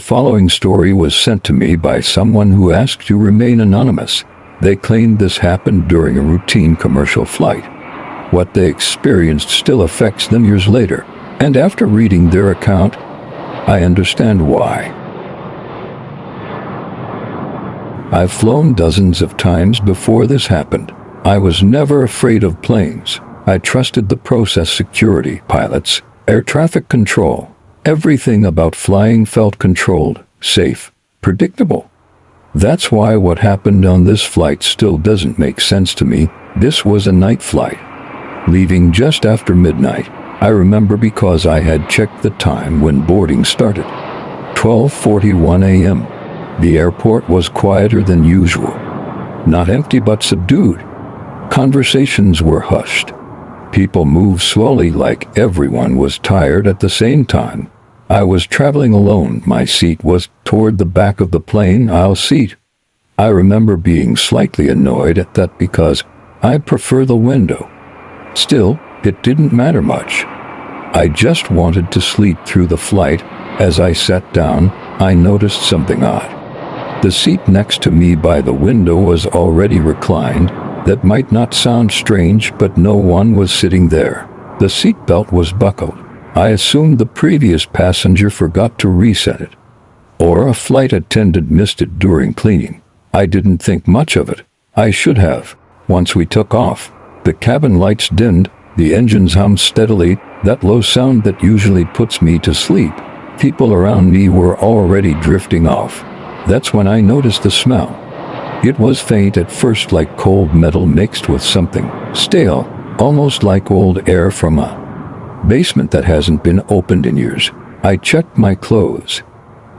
following story was sent to me by someone who asked to remain anonymous. They claimed this happened during a routine commercial flight. What they experienced still affects them years later, and after reading their account, I understand why. I've flown dozens of times before this happened. I was never afraid of planes. I trusted the process, security, pilots, air traffic control. Everything about flying felt controlled, safe, predictable. That's why what happened on this flight still doesn't make sense to me. This was a night flight, leaving just after midnight. I remember because I had checked the time when boarding started. 12:41 a.m. The airport was quieter than usual. Not empty but subdued. Conversations were hushed. People moved slowly like everyone was tired at the same time. I was traveling alone. My seat was toward the back of the plane aisle seat. I remember being slightly annoyed at that because I prefer the window. Still, it didn't matter much. I just wanted to sleep through the flight. As I sat down, I noticed something odd. The seat next to me by the window was already reclined. That might not sound strange, but no one was sitting there. The seatbelt was buckled. I assumed the previous passenger forgot to reset it, or a flight attendant missed it during cleaning. I didn't think much of it. I should have. Once we took off, the cabin lights dimmed, the engines hummed steadily, that low sound that usually puts me to sleep. People around me were already drifting off. That's when I noticed the smell. It was faint at first, like cold metal mixed with something stale, almost like old air from a basement that hasn't been opened in years. I checked my clothes,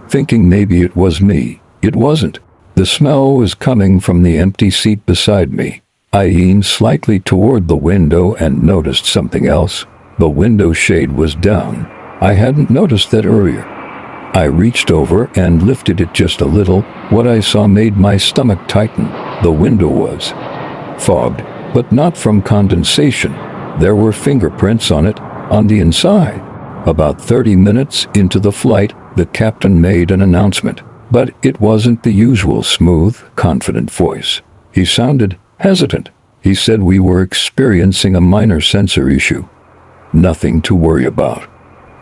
thinking maybe it was me. It wasn't. The smell was coming from the empty seat beside me. I leaned slightly toward the window and noticed something else. The window shade was down. I hadn't noticed that earlier. I reached over and lifted it just a little. What I saw made my stomach tighten. The window was fogged, but not from condensation. There were fingerprints on it, on the inside. About 30 minutes into the flight, the captain made an announcement, but it wasn't the usual smooth, confident voice. He sounded hesitant. He said we were experiencing a minor sensor issue. Nothing to worry about.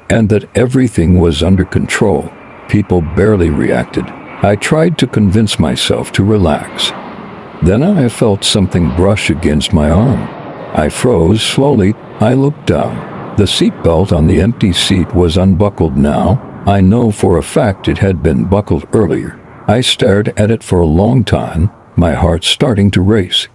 And that everything was under control. People barely reacted. I tried to convince myself to relax. Then I felt something brush against my arm. I froze slowly. I looked down. The seatbelt on the empty seat was unbuckled now. I know for a fact it had been buckled earlier. I stared at it for a long time, my heart starting to race.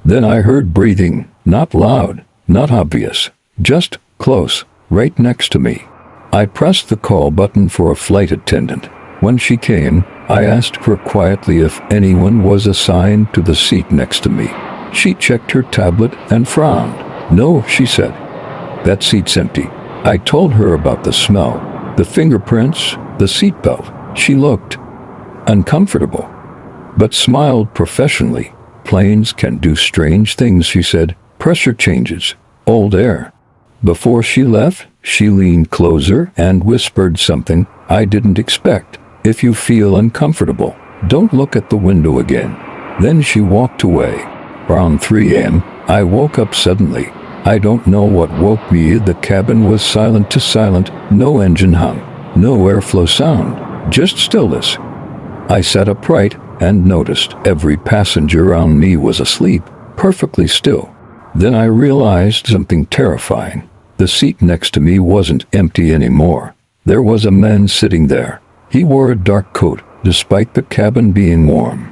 Then I heard breathing, not loud, not obvious, just close, right next to me. I pressed the call button for a flight attendant. When she came, I asked her quietly if anyone was assigned to the seat next to me. She checked her tablet and frowned. "No," she said. "That seat's empty." I told her about the smell, the fingerprints, the seatbelt. She looked uncomfortable, but smiled professionally. "Planes can do strange things," she said. "Pressure changes, old air." Before she left, she leaned closer and whispered something I didn't expect. "If you feel uncomfortable, don't look at the window again." Then she walked away. Around 3 a.m., I woke up suddenly. I don't know what woke me. The cabin was silent to silent, no engine hum, no airflow sound, just stillness. I sat upright and noticed every passenger around me was asleep, perfectly still. Then I realized something terrifying. The seat next to me wasn't empty anymore. There was a man sitting there. He wore a dark coat, despite the cabin being warm.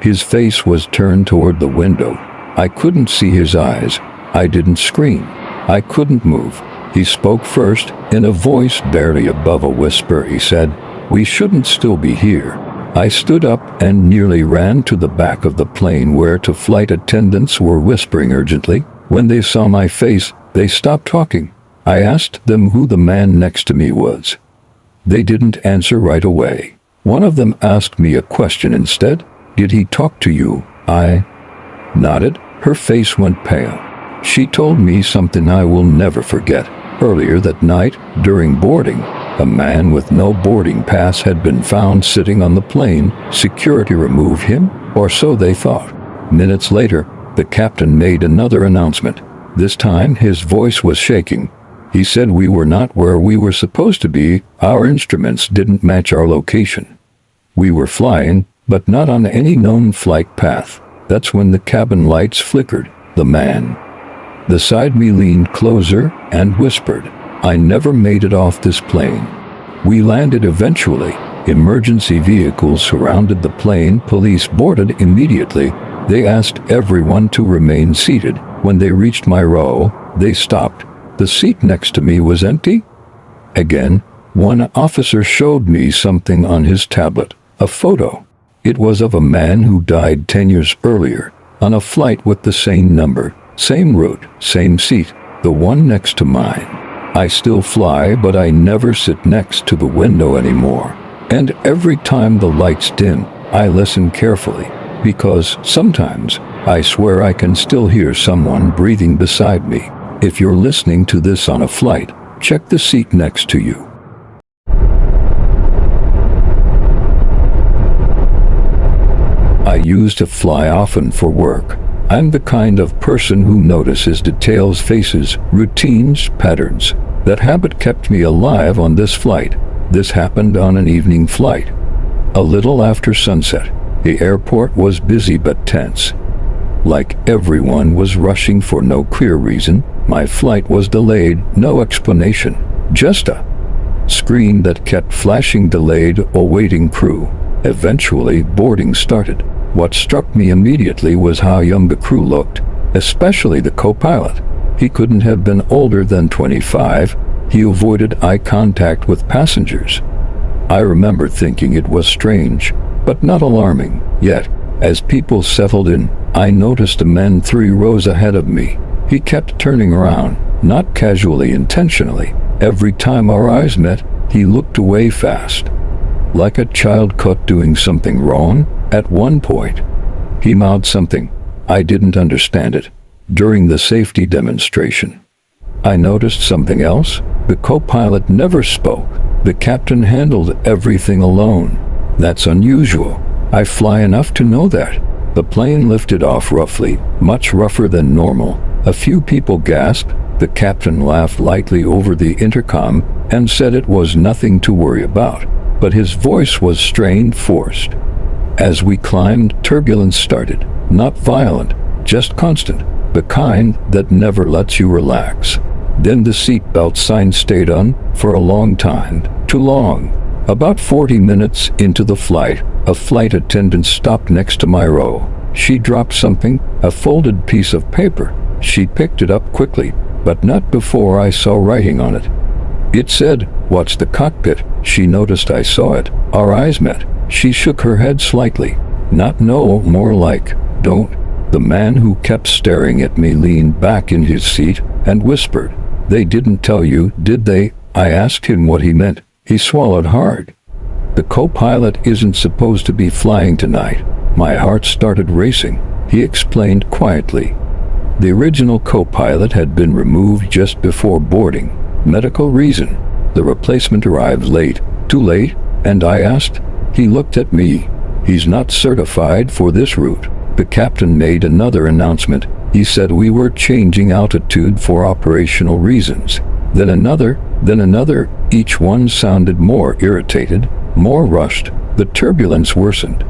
His face was turned toward the window. I couldn't see his eyes. I didn't scream. I couldn't move. He spoke first, in a voice barely above a whisper. He said, "We shouldn't still be here." I stood up and nearly ran to the back of the plane where two flight attendants were whispering urgently. When they saw my face, they stopped talking. I asked them who the man next to me was. They didn't answer right away. One of them asked me a question instead. "Did he talk to you?" I nodded. Her face went pale. She told me something I will never forget. Earlier that night, during boarding, A man with no boarding pass had been found sitting on the plane. Security removed him, or so they thought. Minutes later, the captain made another announcement. This time his voice was shaking. He said we were not where we were supposed to be. Our instruments didn't match our location. We were flying, but not on any known flight path. That's when the cabin lights flickered. The man beside me leaned closer and whispered, "I never made it off this plane." We landed eventually. Emergency vehicles surrounded the plane. Police boarded immediately. They asked everyone to remain seated. When they reached my row, they stopped. The seat next to me was empty. Again, one officer showed me something on his tablet, a photo. It was of a man who died 10 years earlier, on a flight with the same number, same route, same seat, the one next to mine. I still fly, but I never sit next to the window anymore. And every time the lights dim, I listen carefully, because sometimes I swear I can still hear someone breathing beside me. If you're listening to this on a flight, check the seat next to you. I used to fly often for work. I'm the kind of person who notices details, faces, routines, patterns. That habit kept me alive on this flight. This happened on an evening flight. A little after sunset, the airport was busy but tense. Like everyone was rushing for no clear reason, my flight was delayed, no explanation. Just a screen that kept flashing delayed, awaiting crew. Eventually, boarding started. What struck me immediately was how young the crew looked, especially the co-pilot. He couldn't have been older than 25. He avoided eye contact with passengers. I remember thinking it was strange, but not alarming. Yet, as people settled in, I noticed a man 3 rows ahead of me. He kept turning around, not casually, intentionally. Every time our eyes met, he looked away fast, like a child caught doing something wrong. At one point, he mouthed something. I didn't understand it. During the safety demonstration, I noticed something else. The co-pilot never spoke. The captain handled everything alone. That's unusual. I fly enough to know that. The plane lifted off roughly, much rougher than normal. A few people gasped. The captain laughed lightly over the intercom and said it was nothing to worry about. But his voice was strained, forced. As we climbed, turbulence started. Not violent, just constant. The kind that never lets you relax. Then the seatbelt sign stayed on for a long time. Too long. About 40 minutes into the flight, a flight attendant stopped next to my row. She dropped something, a folded piece of paper. She picked it up quickly, but not before I saw writing on it. It said, "Watch the cockpit." She noticed I saw it. Our eyes met. She shook her head slightly. Not no, more like, don't. The man who kept staring at me leaned back in his seat and whispered, "They didn't tell you, did they?" I asked him what he meant. He swallowed hard. "The co-pilot isn't supposed to be flying tonight." My heart started racing. He explained quietly. The original co-pilot had been removed just before boarding. Medical reason. The replacement arrived late. Too late? And I asked. He looked at me. "He's not certified for this route." The captain made another announcement. He said we were changing altitude for operational reasons. Then another. Each one sounded more irritated, more rushed. The turbulence worsened.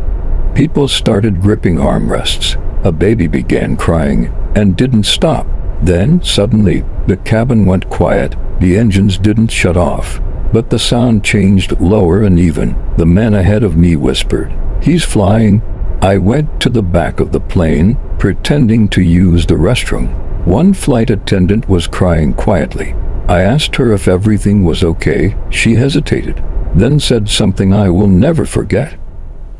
People started gripping armrests. A baby began crying and didn't stop. Then, suddenly, the cabin went quiet. The engines didn't shut off, but the sound changed, lower and even. The man ahead of me whispered, "He's flying." I went to the back of the plane, pretending to use the restroom. One flight attendant was crying quietly. I asked her if everything was okay. She hesitated, then said something I will never forget.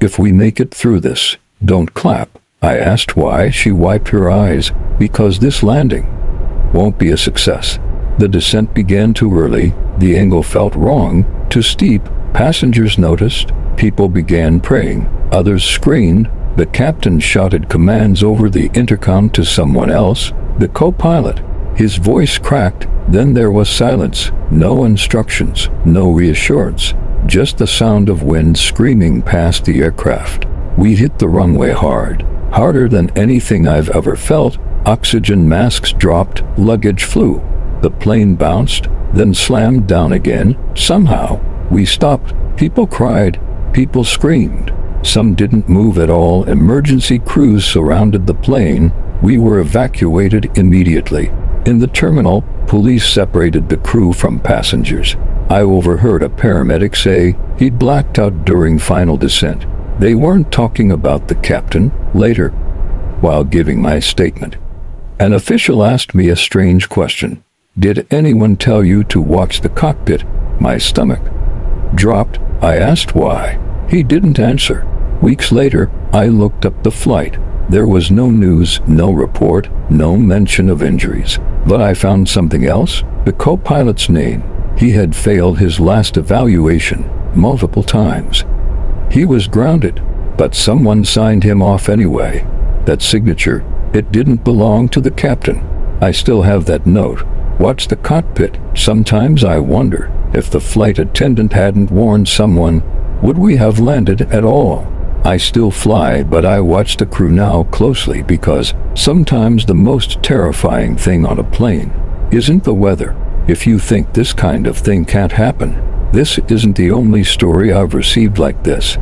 "If we make it through this, don't clap." I asked why. She wiped her eyes. "Because this landing won't be a success." The descent began too early. The angle felt wrong, too steep. Passengers noticed. People began praying. Others screamed. The captain shouted commands over the intercom to someone else. The co-pilot. His voice cracked, then there was silence. No instructions, no reassurance. Just the sound of wind screaming past the aircraft. We hit the runway hard. Harder than anything I've ever felt. Oxygen masks dropped, luggage flew. The plane bounced, then slammed down again. Somehow, we stopped. People cried. People screamed. Some didn't move at all. Emergency crews surrounded the plane. We were evacuated immediately. In the terminal, police separated the crew from passengers. I overheard a paramedic say he'd blacked out during final descent. They weren't talking about the captain. Later, while giving my statement, an official asked me a strange question. Did anyone tell you to watch the cockpit? My stomach dropped. I asked why. He didn't answer. Weeks later, I looked up the flight. There was no news, no report, no mention of injuries. But I found something else. The co-pilot's name. He had failed his last evaluation multiple times. He was grounded, but someone signed him off anyway. That signature, it didn't belong to the captain. I still have that note. Watch the cockpit. Sometimes I wonder if the flight attendant hadn't warned someone, would we have landed at all? I still fly, but I watch the crew now closely because sometimes the most terrifying thing on a plane isn't the weather. If you think this kind of thing can't happen, this isn't the only story I've received like this.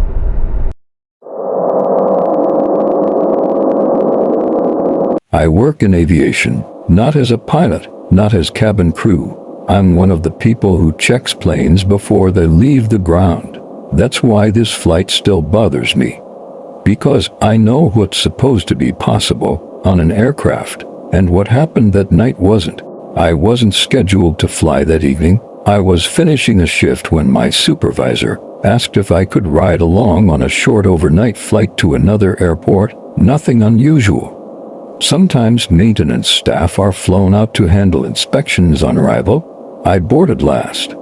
I work in aviation, not as a pilot, not as cabin crew. I'm one of the people who checks planes before they leave the ground. That's why this flight still bothers me. Because I know what's supposed to be possible on an aircraft, and what happened that night wasn't. I wasn't scheduled to fly that evening. I was finishing a shift when my supervisor asked if I could ride along on a short overnight flight to another airport. Nothing unusual. Sometimes maintenance staff are flown out to handle inspections on arrival. I boarded last.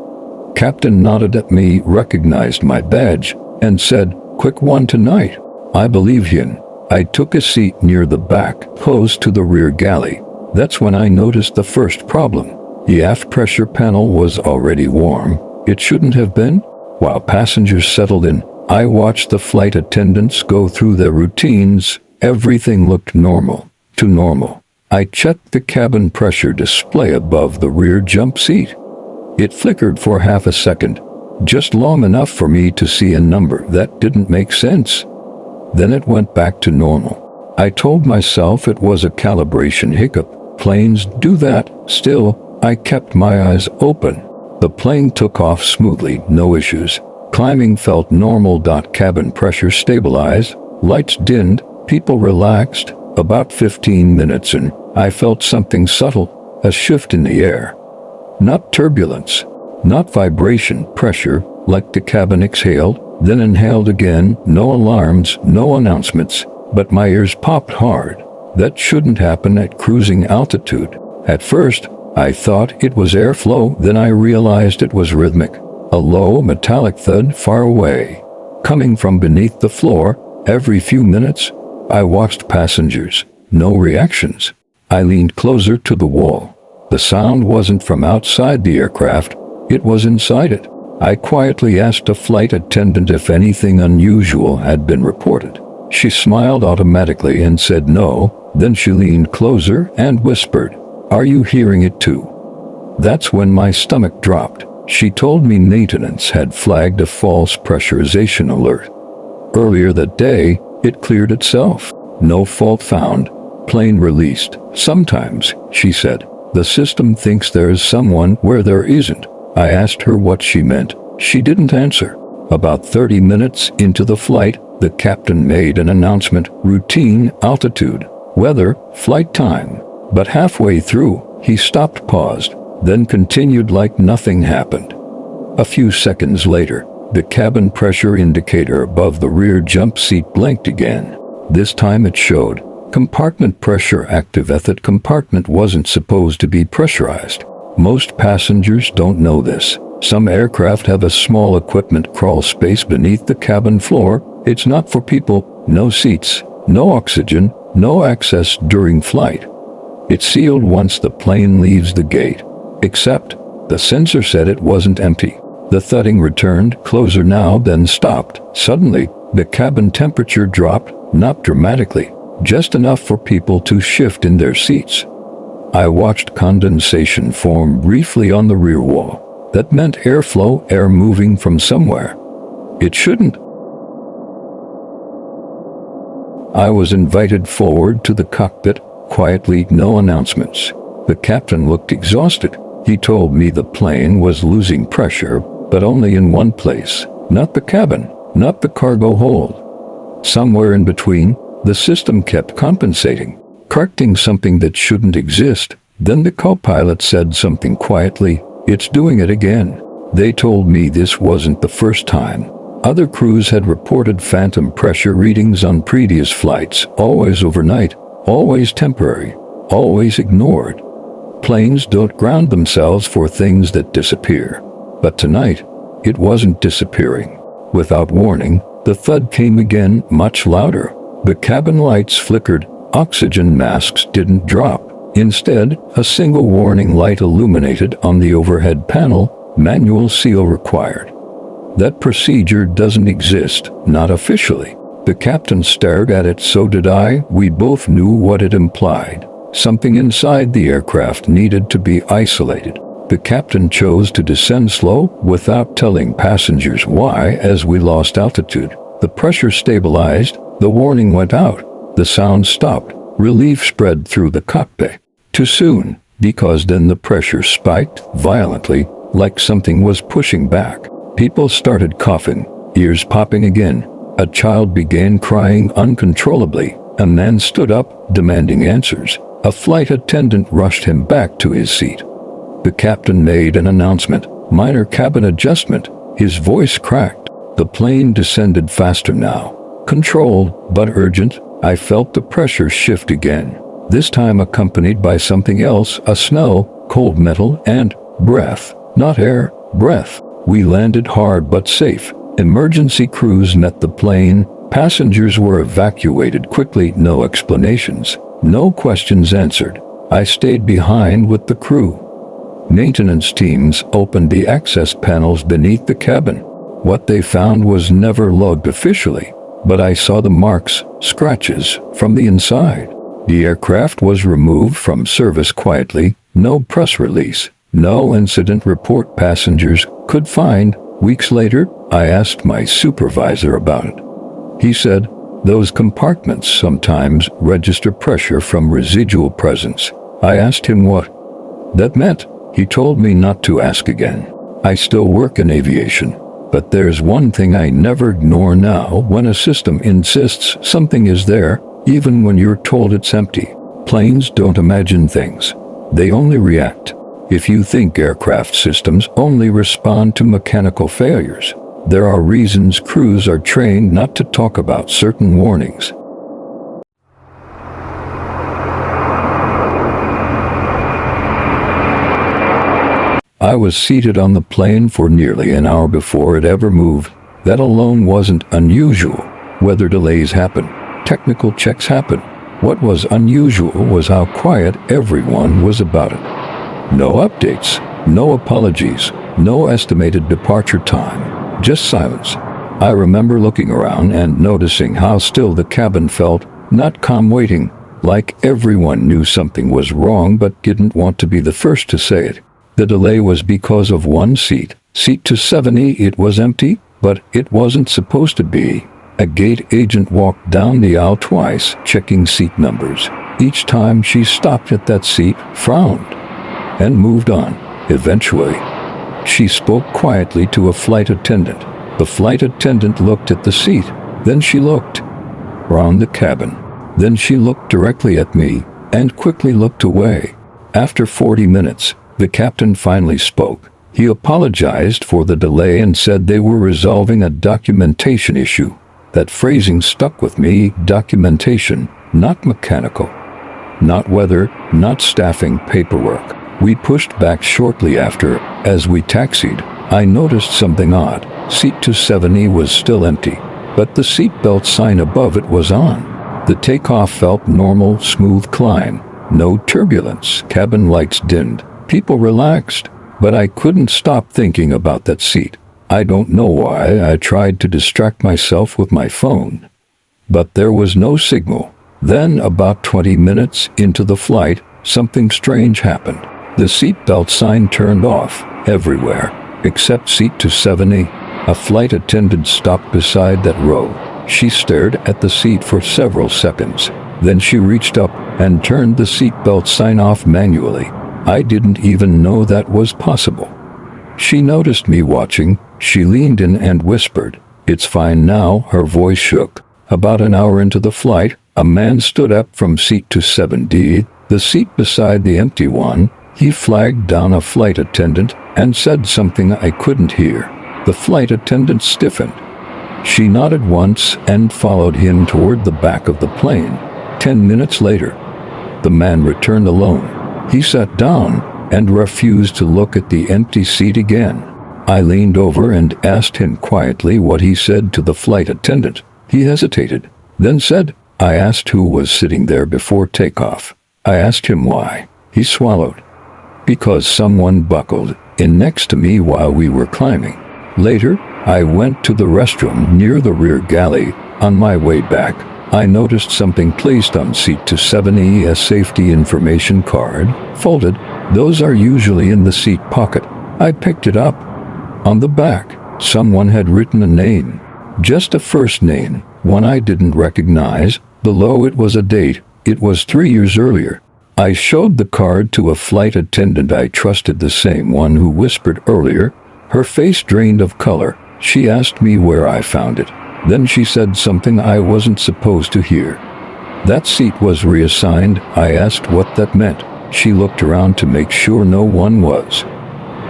Captain nodded at me, recognized my badge, and said, "Quick one tonight." I believe him. I took a seat near the back, close to the rear galley. That's when I noticed the first problem. The aft pressure panel was already warm. It shouldn't have been. While passengers settled in, I watched the flight attendants go through their routines. Everything looked normal. To normal. I checked the cabin pressure display above the rear jump seat. It flickered for half a second, just long enough for me to see a number that didn't make sense. Then it went back to normal. I told myself it was a calibration hiccup. Planes do that. Still, I kept my eyes open. The plane took off smoothly, no issues. Climbing felt normal. Cabin pressure stabilized. Lights dimmed. People relaxed. About 15 minutes in, I felt something subtle, a shift in the air. Not turbulence, not vibration, pressure, like the cabin exhaled, then inhaled again. No alarms, no announcements, but my ears popped hard. That shouldn't happen at cruising altitude. At first, I thought it was airflow, then I realized it was rhythmic. A low, metallic thud far away, coming from beneath the floor. Every few minutes, I watched passengers. No reactions. I leaned closer to the wall. The sound wasn't from outside the aircraft, it was inside it. I quietly asked a flight attendant if anything unusual had been reported. She smiled automatically and said no. Then she leaned closer and whispered, "Are you hearing it too?" That's when my stomach dropped. She told me maintenance had flagged a false pressurization alert. Earlier that day, it cleared itself. No fault found. Plane released. Sometimes, she said, the system thinks there's someone where there isn't. I asked her what she meant. She didn't answer. About 30 minutes into the flight, the captain made an announcement: routine, altitude, weather, flight time. But halfway through, he stopped, paused, then continued like nothing happened. A few seconds later, the cabin pressure indicator above the rear jump seat blinked again. This time it showed compartment pressure active. That compartment wasn't supposed to be pressurized. Most passengers don't know this. Some aircraft have a small equipment crawl space beneath the cabin floor. It's not for people. No seats, no oxygen, no access during flight. It's sealed once the plane leaves the gate. Except, the sensor said it wasn't empty. The thudding returned, closer now, then stopped. Suddenly, the cabin temperature dropped, not dramatically, just enough for people to shift in their seats. I watched condensation form briefly on the rear wall. That meant airflow, air moving from somewhere. It shouldn't. I was invited forward to the cockpit, quietly, no announcements. The captain looked exhausted. He told me the plane was losing pressure, but only in one place. Not the cabin, not the cargo hold. Somewhere in between, the system kept compensating, correcting something that shouldn't exist. Then the co-pilot said something quietly, "It's doing it again." They told me this wasn't the first time. Other crews had reported phantom pressure readings on previous flights, always overnight, always temporary, always ignored. Planes don't ground themselves for things that disappear. But tonight, it wasn't disappearing. Without warning, the thud came again, much louder. The cabin lights flickered, oxygen masks didn't drop. Instead, a single warning light illuminated on the overhead panel, manual seal required. That procedure doesn't exist, not officially. The captain stared at it, so did I. We both knew what it implied. Something inside the aircraft needed to be isolated. The captain chose to descend slow, without telling passengers why. As we lost altitude, the pressure stabilized, the warning went out, the sound stopped, relief spread through the cockpit. Too soon, because then the pressure spiked, violently, like something was pushing back. People started coughing, ears popping again. A child began crying uncontrollably. A man stood up, demanding answers. A flight attendant rushed him back to his seat. The captain made an announcement, minor cabin adjustment. His voice cracked. The plane descended faster now. Controlled, but urgent. I felt the pressure shift again. This time accompanied by something else, a smell, cold metal, and breath. Not air, breath. We landed hard but safe. Emergency crews met the plane. Passengers were evacuated quickly, no explanations, no questions answered. I stayed behind with the crew. Maintenance teams opened the access panels beneath the cabin. What they found was never logged officially, but I saw the marks, scratches, from the inside. The aircraft was removed from service quietly, no press release, no incident report passengers could find. Weeks later, I asked my supervisor about it. He said, those compartments sometimes register pressure from residual presence. I asked him what that meant. He told me not to ask again. I still work in aviation, but there's one thing I never ignore now: when a system insists something is there, even when you're told it's empty. Planes don't imagine things. They only react. If you think aircraft systems only respond to mechanical failures, there are reasons crews are trained not to talk about certain warnings. I was seated on the plane for nearly an hour before it ever moved. That alone wasn't unusual. Weather delays happen. Technical checks happen. What was unusual was how quiet everyone was about it. No updates, no apologies, no estimated departure time, just silence. I remember looking around and noticing how still the cabin felt, not calm waiting, like everyone knew something was wrong but didn't want to be the first to say it. The delay was because of one seat, seat 270. It was empty, but it wasn't supposed to be. A gate agent walked down the aisle twice, checking seat numbers. Each time she stopped at that seat, frowned, and moved on. Eventually, she spoke quietly to a flight attendant. The flight attendant looked at the seat. Then she looked around the cabin. Then she looked directly at me and quickly looked away. After 40 minutes, the captain finally spoke. He apologized for the delay and said they were resolving a documentation issue. That phrasing stuck with me. Documentation, not mechanical. Not weather, not staffing paperwork. We pushed back shortly after. As we taxied, I noticed something odd. Seat 270 was still empty, but the seatbelt sign above it was on. The takeoff felt normal, smooth climb. No turbulence, cabin lights dimmed, people relaxed, but I couldn't stop thinking about that seat. I don't know why. I tried to distract myself with my phone, but there was no signal. Then, about 20 minutes into the flight, something strange happened. The seatbelt sign turned off everywhere, except seat 270. A flight attendant stopped beside that row. She stared at the seat for several seconds. Then she reached up and turned the seatbelt sign off manually. I didn't even know that was possible. She noticed me watching. She leaned in and whispered, "It's fine now." Her voice shook. About an hour into the flight, a man stood up from seat 270, the seat beside the empty one. He flagged down a flight attendant and said something I couldn't hear. The flight attendant stiffened. She nodded once and followed him toward the back of the plane. 10 minutes later, the man returned alone. He sat down and refused to look at the empty seat again. I leaned over and asked him quietly what he said to the flight attendant. He hesitated, then said, "I asked who was sitting there before takeoff. I asked him why." He swallowed. "Because someone buckled in next to me while we were climbing." Later, I went to the restroom near the rear galley. On my way back, I noticed something placed on seat 270, a safety information card, folded. Those are usually in the seat pocket. I picked it up. On the back, someone had written a name. Just a first name, one I didn't recognize. Below it was a date. It was 3 years earlier. I showed the card to a flight attendant I trusted, the same one who whispered earlier. Her face drained of color. She asked me where I found it. Then she said something I wasn't supposed to hear. That seat was reassigned. I asked what that meant. She looked around to make sure no one was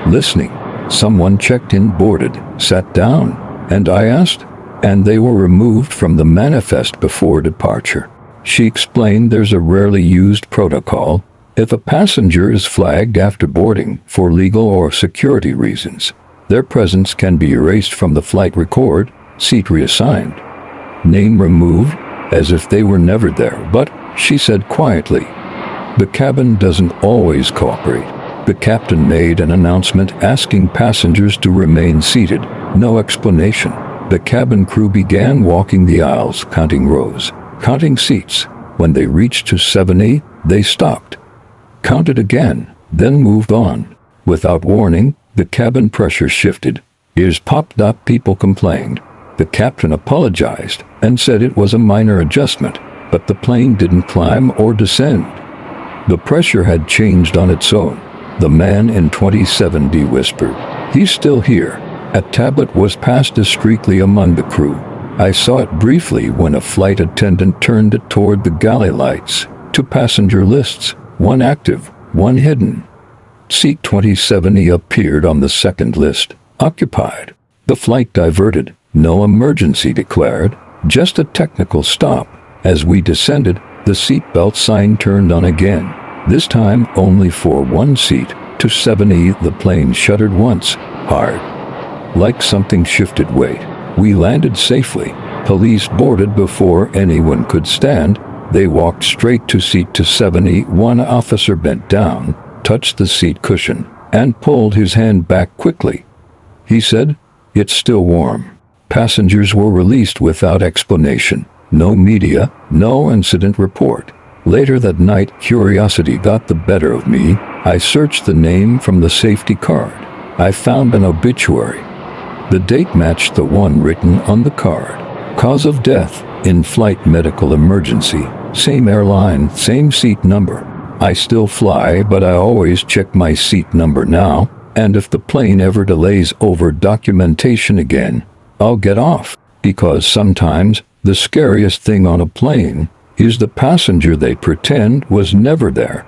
listening. Someone checked in, boarded, sat down, and I asked, and they were removed from the manifest before departure. She explained there's a rarely used protocol. If a passenger is flagged after boarding for legal or security reasons, their presence can be erased from the flight record, seat reassigned, name removed, as if they were never there. But, she said quietly, the cabin doesn't always cooperate. The captain made an announcement asking passengers to remain seated. No explanation. The cabin crew began walking the aisles, counting rows, counting seats. When they reached 270, they stopped, counted again, then moved on. Without warning, the cabin pressure shifted. Ears popped up, people complained. The captain apologized and said it was a minor adjustment, but the plane didn't climb or descend. The pressure had changed on its own. The man in 2070 whispered, "He's still here." A tablet was passed discreetly among the crew. I saw it briefly when a flight attendant turned it toward the galley lights. 2 passenger lists, one active, one hidden. Seat 2070 appeared on the second list, occupied. The flight diverted. No emergency declared, just a technical stop. As we descended, the seatbelt sign turned on again. This time only for one seat. 270, the plane shuddered once, hard, like something shifted weight. We landed safely. Police boarded before anyone could stand. They walked straight to seat 270. One officer bent down, touched the seat cushion, and pulled his hand back quickly. He said, "It's still warm." Passengers were released without explanation. No media, no incident report. Later that night, curiosity got the better of me. I searched the name from the safety card. I found an obituary. The date matched the one written on the card. Cause of death, in-flight medical emergency. Same airline, same seat number. I still fly, but I always check my seat number now, and if the plane ever delays over documentation again, I'll get off. Because sometimes the scariest thing on a plane is the passenger they pretend was never there.